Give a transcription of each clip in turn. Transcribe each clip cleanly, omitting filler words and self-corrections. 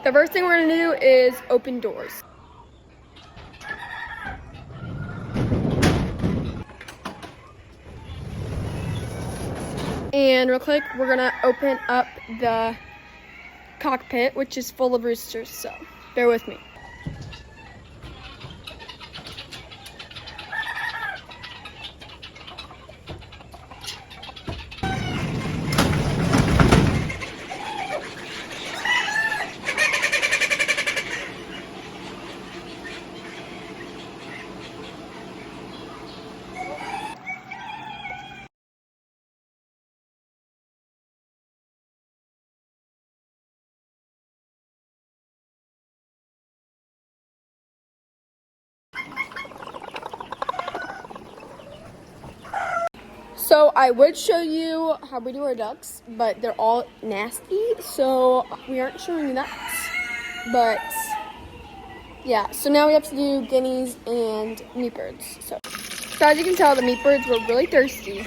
The first thing we're gonna do is open doors. And real quick, we're gonna open up the cockpit, which is full of roosters, so bear with me. So I would show you how we do our ducks, but they're all nasty, so we aren't showing you that. But yeah, so now we have to do guineas and meat birds. So as you can tell, the meat birds were really thirsty,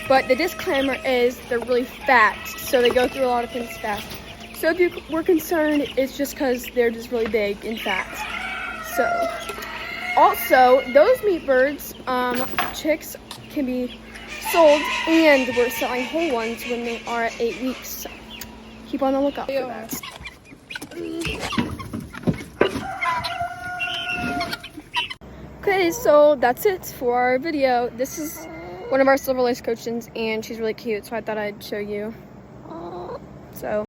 but the disclaimer is they're really fat, so they go through a lot of things fast. So if you were concerned, it's just because they're just really big and fat. So also, those meat birds, chicks can be sold, and we're selling whole ones when they are at 8 weeks. So keep on the lookout for that. Okay, so that's it for our video. This is one of our silver lace cochins, and she's really cute, so I thought I'd show you. So